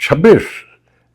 26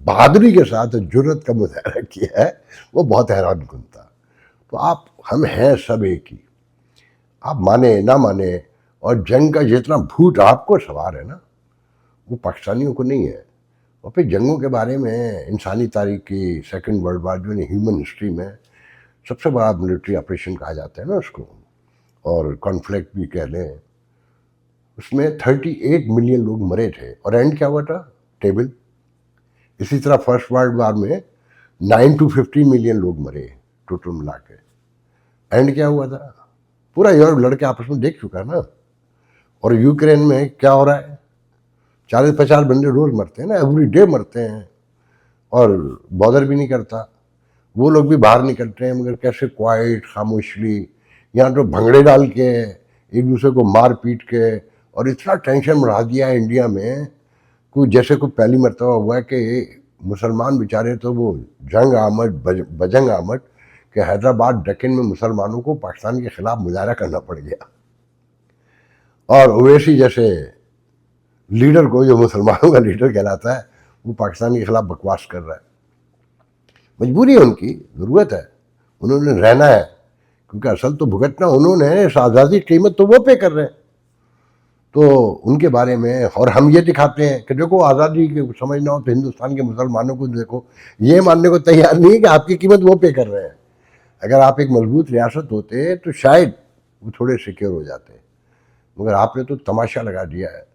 بہادری کے ساتھ جرت کا مظاہرہ کیا ہے، وہ بہت حیران کن تھا. تو ہم ہیں سب ایک ہی، آپ مانے نہ مانے. اور جنگ کا جتنا بھوت آپ کو سوار ہے نا، وہ پاکستانیوں کو نہیں ہے. اور پھر جنگوں کے بارے میں انسانی تاریخ کی سیکنڈ ورلڈ وار جو ہیومن ہسٹری میں سب سے بڑا ملٹری آپریشن کہا جاتا ہے نا اس کو، اور کانفلکٹ بھی کہہ لیں، اس میں 38 ملین لوگ مرے تھے. اور اینڈ کیا ہوا تھا؟ ٹیبل. اسی طرح فرسٹ ورلڈ وار میں 9 to 15 ملین لوگ مرے ٹوٹل ملا کے. اینڈ کیا ہوا تھا؟ پورا یورپ لڑکے آپس میں دیکھ چکا نا. اور یوکرین میں کیا ہو رہا ہے؟ 40-50 بندے روز مرتے ہیں نا، ایوری ڈے مرتے ہیں، اور بادر بھی نہیں کرتا. وہ لوگ بھی باہر نکلتے ہیں مگر کیسے کوائٹ خاموشی. یہاں تو بھنگڑے ڈال کے ایک دوسرے کو مار پیٹ کے، اور اتنا ٹینشن بڑھا دیا ہے انڈیا میں، کوئی جیسے کوئی پہلی مرتبہ ہوا ہے کہ مسلمان بیچارے تو وہ جنگ آمد بجنگ آمد کہ حیدرآباد ڈکن میں مسلمانوں کو پاکستان کے خلاف مظاہرہ کرنا پڑ گیا. اور اویسی جیسے لیڈر کو، جو مسلمانوں کا لیڈر کہلاتا ہے، وہ پاکستان کے خلاف بکواس کر رہا ہے. مجبوری ہے ان کی، ضرورت ہے، انہوں نے رہنا ہے، کیونکہ اصل تو بھگتنا انہوں نے، اس آزادی کی قیمت تو وہ پے کر رہے ہیں. تو ان کے بارے میں، اور ہم یہ دکھاتے ہیں کہ دیکھو آزادی کے سمجھنا ہو تو ہندوستان کے مسلمانوں کو دیکھو، یہ ماننے کو تیار نہیں ہے کہ آپ کی قیمت وہ پے کر رہے ہیں. اگر آپ ایک مضبوط ریاست ہوتے تو شاید وہ تھوڑے سیکیور ہو جاتے، مگر آپ نے تو تماشا لگا دیا ہے.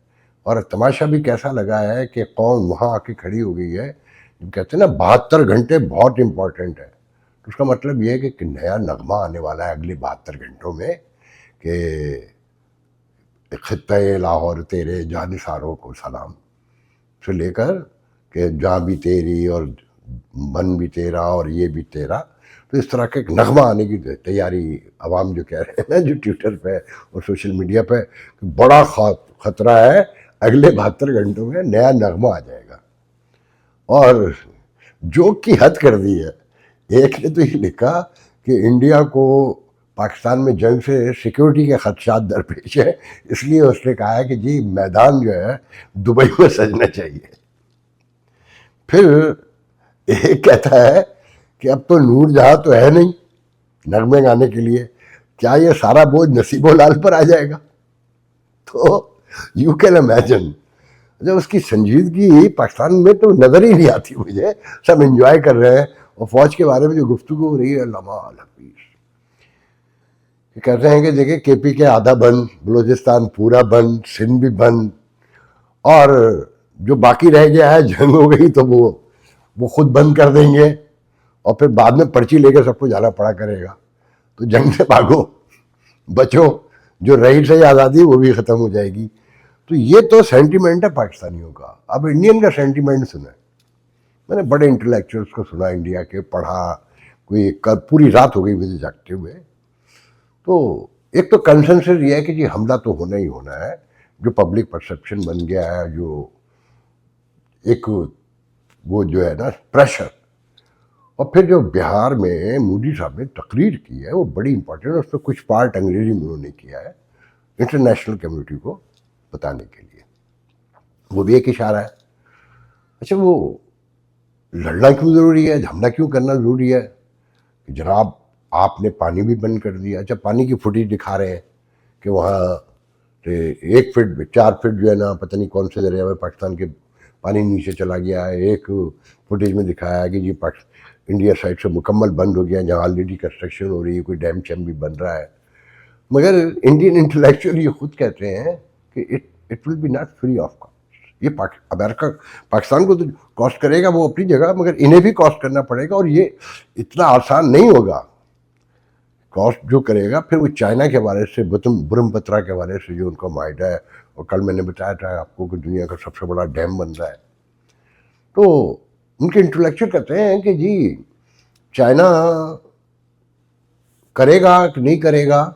اور تماشا بھی کیسا لگا ہے کہ قوم وہاں آ کے کھڑی ہو گئی ہے. کہتے ہیں نا 72 گھنٹے بہت امپورٹنٹ ہے. تو اس کا مطلب یہ ہے کہ ایک نیا نغمہ آنے والا ہے اگلے 72 گھنٹوں میں، کہ خطۂ لاہور تیرے جانثاروں کو سلام سے لے کر کہ جاں بھی تیری اور من بھی تیرا اور یہ بھی تیرا. تو اس طرح کا ایک نغمہ آنے کی تیاری عوام جو کہہ رہے ہیں نا، جو ٹویٹر پہ اور سوشل میڈیا پہ، بڑا خطرہ ہے اگلے 72 گھنٹوں میں نیا نغمہ آ جائے گا. اور جوک کی حد کر دی ہے. ایک نے تو یہ لکھا کہ انڈیا کو پاکستان میں جنگ سے سیکیورٹی کے خدشات درپیش ہے، اس لیے اس نے کہا ہے کہ جی میدان جو ہے دبئی میں سجنا چاہیے. پھر ایک کہتا ہے کہ اب تو نور جہاں تو ہے نہیں نغمے گانے کے لیے، کیا یہ سارا بوجھ نصیب و لال پر آ جائے گا؟ تو یو کین امیجن. جب اس کی سنجیدگی پاکستان میں تو نظر ہی نہیں آتی مجھے. سب انجوائے کر رہے ہیں، اور فوج کے بارے میں جو گفتگو ہو رہی ہے، لمال حفیظ کہتے ہیں کہ دیکھیں کے پی کے آدھا بند، بلوچستان پورا بند، سندھ بھی بند، اور جو باقی رہ گیا ہے جنگ ہو گئی تو وہ خود بند کر دیں گے، اور پھر بعد میں پرچی لے کے سب کو جانا پڑا کرے گا. تو جنگ سے بھاگو، بچو، جو رہی سے آزادی وہ بھی ختم ہو جائے گی. تو یہ تو سینٹیمنٹ ہے پاکستانیوں کا. اب انڈین کا سینٹیمنٹ سنا، میں نے بڑے انٹلیکچوئلس کو سنا انڈیا کے، پڑھا، کوئی پوری رات ہو گئی مجھے جاگتے ہوئے. تو ایک تو کنسنسس یہ ہے کہ جی حملہ تو ہونا ہی ہونا ہے، جو پبلک پرسپشن بن گیا ہے، جو ایک وہ جو ہے نا پریشر. اور پھر جو بہار میں مودی صاحب نے تقریر کی ہے وہ بڑی امپورٹنٹ، اس میں کچھ پارٹ انگریزی میں انہوں نے کیا ہے انٹرنیشنل کمیونٹی کو بتانے کے لیے، وہ بھی ایک اشارہ ہے. اچھا، وہ لڑنا کیوں ضروری ہے، حملہ کیوں کرنا ضروری ہے؟ کہ جناب آپ نے پانی بھی بند کر دیا. اچھا، پانی کی فوٹیج دکھا رہے ہیں کہ وہاں 1 فٹ 4 فٹ جو ہے نا، پتہ نہیں کون سے دریا میں پاکستان کے پانی نیچے چلا گیا ہے. ایک فوٹیج میں دکھایا ہے کہ جی انڈیا سائڈ سے مکمل بند ہو گیا، جہاں آلریڈی کنسٹرکشن ہو رہی ہے، کوئی ڈیم شیم بھی بن رہا ہے. مگر انڈین انٹلیکچوئل یہ خود کہتے ہیں کہ it will be not free of cost. یہ امریکہ پاکستان کو تو کاسٹ کرے گا وہ اپنی جگہ، مگر انہیں بھی کاسٹ کرنا پڑے گا، اور یہ اتنا آسان نہیں ہوگا. کاسٹ جو کرے گا پھر وہ چائنا کے حوالے سے، برہم پترا کے حوالے سے جو ان کا معاہدہ ہے، اور کل میں نے بتایا تھا آپ کو کہ دنیا کا سب سے بڑا ڈیم بن رہا ہے. تو ان کے انٹلیکچوئل کہتے ہیں کہ جی چائنا کرے گا کہ نہیں کرے گا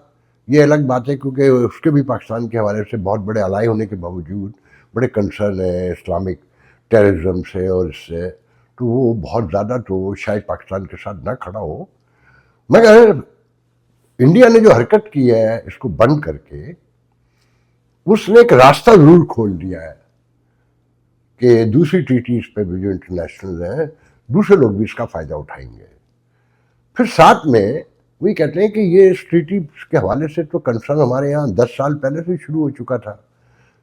یہ الگ بات ہے، کیونکہ اس کے بھی پاکستان کے حوالے سے بہت بڑے الائی ہونے کے باوجود بڑے کنسرن ہیں اسلامک ٹیررزم سے اور اس سے. تو وہ بہت زیادہ تو شاید پاکستان کے ساتھ نہ کھڑا ہو. مگر انڈیا نے جو حرکت کی ہے اس کو بند کر کے، اس نے ایک راستہ ضرور کھول دیا ہے کہ دوسری ٹریٹیز پہ بھی جو انٹرنیشنل ہیں دوسرے لوگ بھی اس کا فائدہ اٹھائیں گے. پھر ساتھ میں وہی کہتے ہیں کہ یہ اس ٹریٹی کے حوالے سے تو کنسرن ہمارے یہاں 10 سال پہلے سے شروع ہو چکا تھا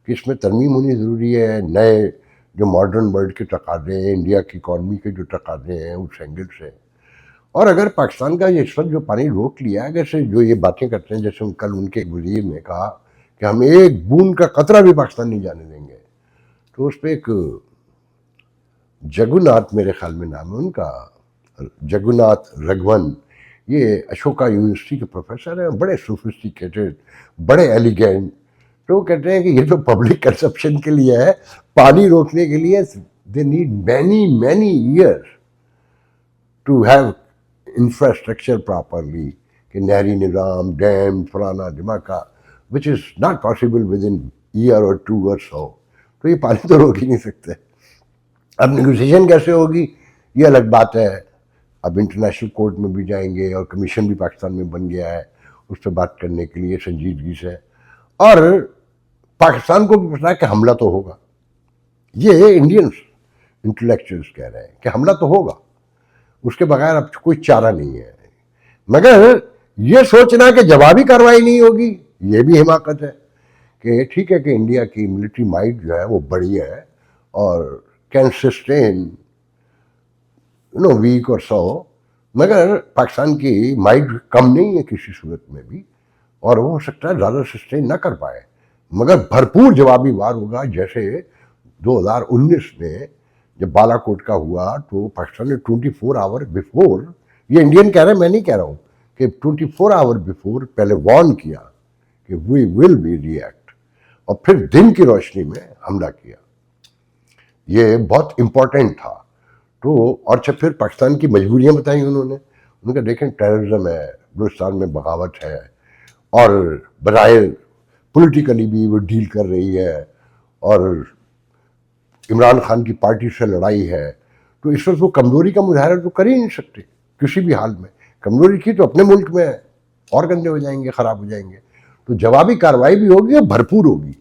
کہ اس میں ترمیم ہونی ضروری ہے. نئے جو ماڈرن ورلڈ کے تقاضے ہیں، انڈیا کی اکانومی کے جو تقاضے ہیں اس اینگل سے. اور اگر پاکستان کا یہ اس وقت جو پانی روک لیا ہے، جیسے جو یہ باتیں کرتے ہیں، جیسے کل ان کے وزیر نے کہا کہ ہم ایک بوند کا قطرہ بھی پاکستان نہیں جانے دیں گے، تو اس پہ ایک جگوناتھ میرے خیال میں نام ہے ان کا، جگوناتھ رگھون، یہ اشوکا یونیورسٹی کے پروفیسر ہیں، بڑے سوفسٹیکیٹڈ، بڑے ایلیگینٹ. تو وہ کہتے ہیں کہ یہ تو پبلک کنسپشن کے لیے ہے، پانی روکنے کے لیے they need many years to have infrastructure properly, کہ نہری نظام، ڈیم، فلانا دھماکہ، which is not possible within year اور 2 اور so. تو یہ پانی تو روک ہی نہیں سکتے. اب نیگوسیشن کیسے ہوگی یہ الگ بات ہے. اب انٹرنیشنل کورٹ میں بھی جائیں گے اور کمیشن بھی پاکستان میں بن گیا ہے اس سے بات کرنے کے لیے سنجیدگی سے. اور پاکستان کو بھی پتا ہے کہ حملہ تو ہوگا. یہ انڈینس انٹلیکچوئلس کہہ رہے ہیں کہ حملہ تو ہوگا، اس کے بغیر اب کوئی چارہ نہیں ہے. مگر یہ سوچنا کہ جوابی کارروائی نہیں ہوگی یہ بھی حماقت ہے. کہ ٹھیک ہے کہ انڈیا کی ملٹری مائٹ جو ہے وہ بڑی ہے اور کین سسٹین ویک اور سو، مگر پاکستان کی مائٹ کم نہیں ہے کسی صورت میں بھی، اور وہ ہو سکتا ہے زیادہ سسٹین نہ کر پائے، مگر بھرپور جوابی وار ہوگا. جیسے 2019 میں جب بالا کوٹ کا ہوا تو پاکستان نے 24 آور بیفور، یہ انڈین کہہ رہے ہیں میں نہیں کہہ رہا ہوں، کہ 24 آور بیفور پہلے وارن کیا کہ وی ول بی ریئیکٹ، اور پھر دن کی روشنی میں حملہ کیا. یہ بہت امپورٹنٹ تھا. تو اور جب پھر پاکستان کی مجبوریاں بتائیں انہوں نے دیکھیں ٹیررزم ہے، بلوچستان میں بغاوت ہے، اور بظاہر پولیٹیکلی بھی وہ ڈیل کر رہی ہے، اور عمران خان کی پارٹی سے لڑائی ہے. تو اس وقت وہ کمزوری کا مظاہرہ تو کر ہی نہیں سکتے کسی بھی حال میں. کمزوری کی تو اپنے ملک میں اور گندے ہو جائیں گے، خراب ہو جائیں گے. تو جوابی کارروائی بھی ہوگی اور بھرپور ہوگی.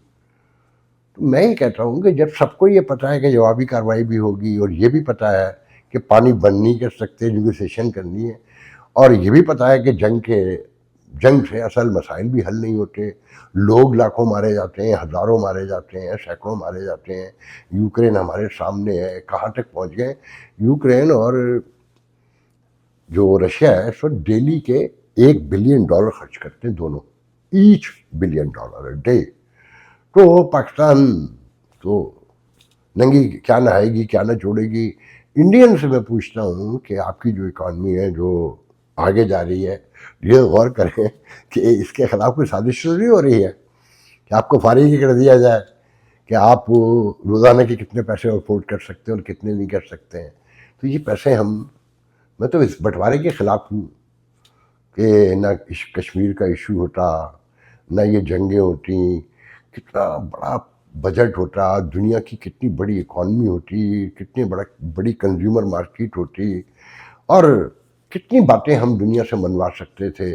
تو میں ہی کہتا ہوں کہ جب سب کو یہ پتہ ہے کہ جوابی کارروائی بھی ہوگی، اور یہ بھی پتہ ہے کہ پانی بند نہیں کر سکتے، نیگوسیشن کرنی ہے، اور یہ بھی پتہ ہے کہ جنگ سے اصل مسائل بھی حل نہیں ہوتے، لوگ لاکھوں مارے جاتے ہیں، ہزاروں مارے جاتے ہیں، سینکڑوں مارے جاتے ہیں. یوکرین ہمارے سامنے ہے، کہاں تک پہنچ گئے. یوکرین اور جو رشیا ہے اس وقت ڈیلی کے $1 بلین خرچ کرتے ہیں دونوں، ایچ $1 بلین ڈے. تو پاکستان تو ننگی کیا نہائے گی کیا نہ چھوڑے گی. انڈین سے میں پوچھتا ہوں کہ آپ کی جو اکانومی ہے جو آگے جا رہی ہے، یہ غور کریں کہ اس کے خلاف کوئی سازش تو نہیں ہو رہی ہے کہ آپ کو فارغ ہی کر دیا جائے کہ آپ روزانہ کے کتنے پیسے افورڈ کر سکتے ہیں اور کتنے نہیں کر سکتے ہیں. تو یہ پیسے میں تو اس بٹوارے کے خلاف ہوں کہ نہ کشمیر کا ایشو ہوتا، نہ یہ جنگیں ہوتی، کتنا بڑا بجٹ ہوتا، دنیا کی کتنی بڑی اکانومی ہوتی، کتنی بڑی کنزیومر مارکیٹ ہوتی، اور کتنی باتیں ہم دنیا سے منوا سکتے تھے.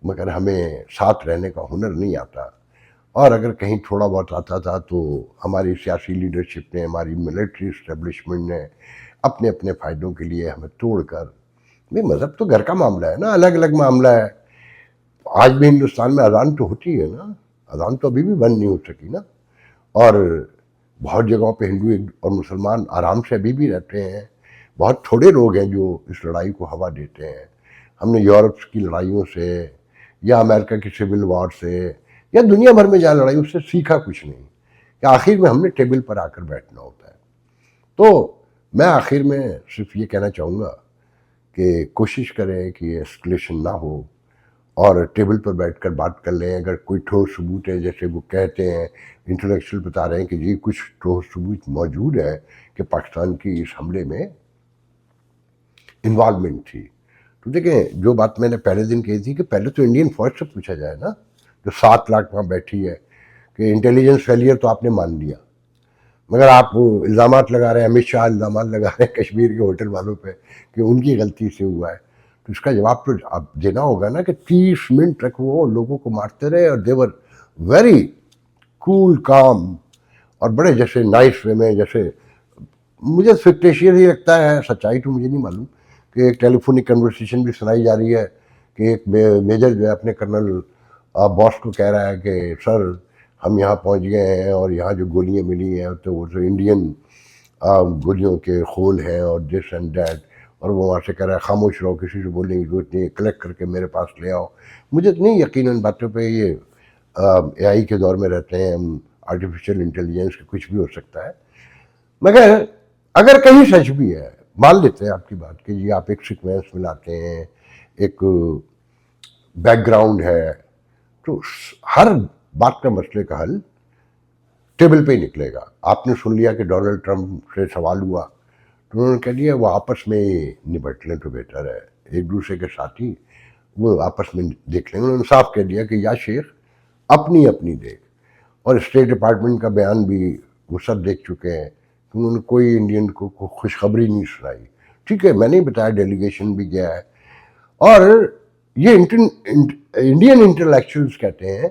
مگر ہمیں ساتھ رہنے کا ہنر نہیں آتا. اور اگر کہیں تھوڑا بہت آتا تھا تو ہماری سیاسی لیڈرشپ نے، ہماری ملٹری اسٹیبلشمنٹ نے اپنے اپنے فائدوں کے لیے ہمیں توڑ کر. مذہب تو گھر کا معاملہ ہے نا، الگ الگ معاملہ ہے. آج بھی ہندوستان میں اذان تو ہوتی ہے نا، اذان تو ابھی بھی بند نہیں ہو سکی نا. اور بہت جگہوں پہ ہندو اور مسلمان آرام سے ابھی بھی رہتے ہیں. بہت تھوڑے لوگ ہیں جو اس لڑائی کو ہوا دیتے ہیں. ہم نے یورپ کی لڑائیوں سے یا امریکہ کی سول وار سے یا دنیا بھر میں جہاں لڑائی اس سے سیکھا کچھ نہیں، کہ آخر میں ہم نے ٹیبل پر آ کر بیٹھنا ہوتا ہے. تو میں آخر میں صرف یہ کہنا چاہوں گا کہ کوشش کریں کہ یہ اسکلیشن نہ ہو، اور ٹیبل پر بیٹھ کر بات کر لیں. اگر کوئی ٹھوس ثبوت ہے، جیسے وہ کہتے ہیں انٹلیکچوئل بتا رہے ہیں کہ جی کچھ ٹھوس ثبوت موجود ہے کہ پاکستان کی اس حملے میں انوالومنٹ تھی، تو دیکھیں جو بات میں نے پہلے دن کہی تھی کہ پہلے تو انڈین فوج سے پوچھا جائے نا، جو 7 لاکھ وہاں بیٹھی ہے، کہ انٹیلیجنس فیلئر تو آپ نے مان لیا، مگر آپ الزامات لگا رہے ہیں، امت شاہ الزامات لگا رہے ہیں کشمیر کے ہوٹل والوں پہ کہ ان کی غلطی سے ہوا ہے. تو اس کا جواب تو اب دینا ہوگا نا کہ 30 منٹ تک وہ لوگوں کو مارتے رہے، اور دیور ویری کول کام. اور بڑے جیسے نائس وے میں، جیسے مجھے فکٹیشین ہی لگتا ہے، سچائی تو مجھے نہیں معلوم، کہ ایک ٹیلی فونک کنورسیشن بھی سنائی جا رہی ہے کہ ایک میجر جو ہے اپنے کرنل باس کو کہہ رہا ہے کہ سر ہم یہاں پہنچ گئے ہیں اور یہاں جو گولیاں ملی ہیں تو وہ جو انڈین گولیوں کے خول ہیں اور دس اینڈ دیٹ، اور وہ وہاں سے کہہ رہا ہے خاموش رہو، کسی سے بولنے کی ضرورت نہیں، کلیکٹ کر کے میرے پاس لے آؤ۔ مجھے تو نہیں یقین ان باتوں پہ، یہ اے آئی کے دور میں رہتے ہیں ہم، آرٹیفیشیل انٹیلیجنس کا کچھ بھی ہو سکتا ہے، مگر اگر کہیں سچ بھی ہے، مان لیتے ہیں آپ کی بات کہ جی آپ ایک سیکوینس ملاتے ہیں، ایک بیک گراؤنڈ ہے، تو ہر بات کا مسئلے کا حل ٹیبل پہ ہی نکلے گا۔ آپ نے سن لیا کہ ڈونلڈ ٹرمپ سے سوال ہوا تو انہوں نے کہہ دیا وہ آپس میں نپٹ لیں تو بہتر ہے، ایک دوسرے کے ساتھی وہ آپس میں دیکھ لیں گے۔ انہوں نے صاف کہہ دیا کہ یا شیخ اپنی اپنی دیکھ، اور اسٹیٹ ڈپارٹمنٹ کا بیان بھی وہ سب دیکھ چکے ہیں کہ انہوں نے کوئی انڈین کو خوشخبری نہیں سنائی۔ ٹھیک ہے، میں نے بتایا ڈیلیگیشن بھی گیا ہے، اور یہ انڈین انٹلیکچوئلس کہتے ہیں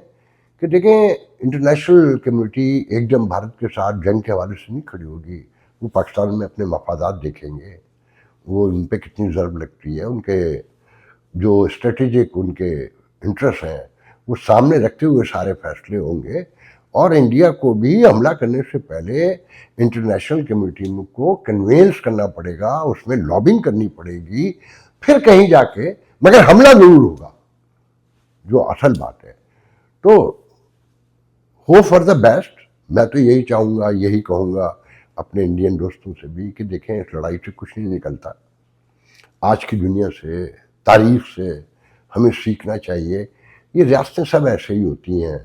کہ دیکھیں انٹرنیشنل کمیونٹی ایک دم بھارت کے ساتھ جنگ کے حوالے سے نہیں کھڑی ہوگی، وہ پاکستان میں اپنے مفادات دیکھیں گے، وہ ان پہ کتنی ضرب لگتی ہے، ان کے جو اسٹریٹجک ان کے انٹرسٹ ہیں وہ سامنے رکھتے ہوئے سارے فیصلے ہوں گے، اور انڈیا کو بھی حملہ کرنے سے پہلے انٹرنیشنل کمیونٹی کو کنوینس کرنا پڑے گا، اس میں لابنگ کرنی پڑے گی، پھر کہیں جا کے، مگر حملہ ضرور ہوگا، جو اصل بات ہے۔ تو ہوپ فار دا بیسٹ، میں تو یہی چاہوں گا، یہی کہوں گا اپنے انڈین دوستوں سے بھی کہ دیکھیں اس لڑائی سے کچھ نہیں نکلتا، آج کی دنیا سے، تاریخ سے ہمیں سیکھنا چاہیے، یہ ریاستیں سب ایسے ہی ہوتی ہیں،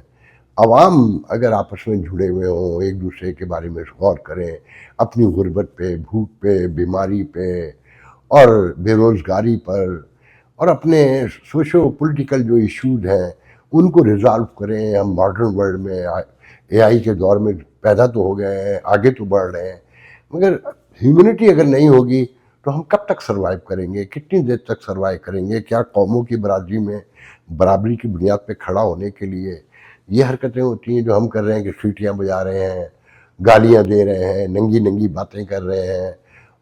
عوام اگر آپس میں جڑے ہوئے ہوں، ایک دوسرے کے بارے میں غور کریں، اپنی غربت پہ، بھوک پہ، بیماری پہ اور بے روزگاری پر، اور اپنے سوشو پولیٹیکل جو ایشوز ہیں ان کو ریزالو کریں۔ ہم ماڈرن ورلڈ میں اے آئی کے دور میں پیدا تو ہو گئے ہیں، آگے تو بڑھ رہے ہیں، مگر ہیومنٹی اگر نہیں ہوگی تو ہم کب تک سروائیو کریں گے، کتنی دیر تک سروائیو کریں گے؟ کیا قوموں کی برادری میں برابری کی بنیاد پہ کھڑا ہونے کے لیے یہ حرکتیں ہوتی ہیں جو ہم کر رہے ہیں کہ سیٹیاں بجا رہے ہیں، گالیاں دے رہے ہیں، ننگی ننگی باتیں کر رہے ہیں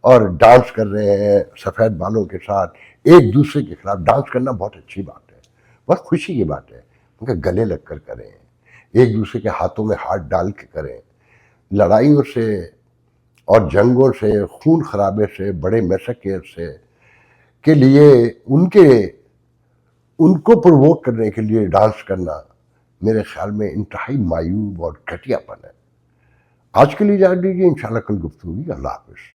اور ڈانس کر رہے ہیں سفید بالوں کے ساتھ ایک دوسرے کے خلاف؟ ڈانس کرنا بہت اچھی بات ہے، بہت خوشی کی بات ہے، کیونکہ گلے لگ کر کریں، ایک دوسرے کے ہاتھوں میں ہاتھ ڈال کے کریں۔ لڑائیوں سے اور جنگوں سے، خون خرابے سے، بڑے میسکر سے کے لیے ان کو پرووک کرنے کے لیے ڈانس کرنا میرے خیال میں انتہائی معیوب اور گھٹیا پن ہے۔ آج کے لیے اجازت دیجیے، انشاءاللہ کل گفتگو ہوگی۔ اللہ حافظ۔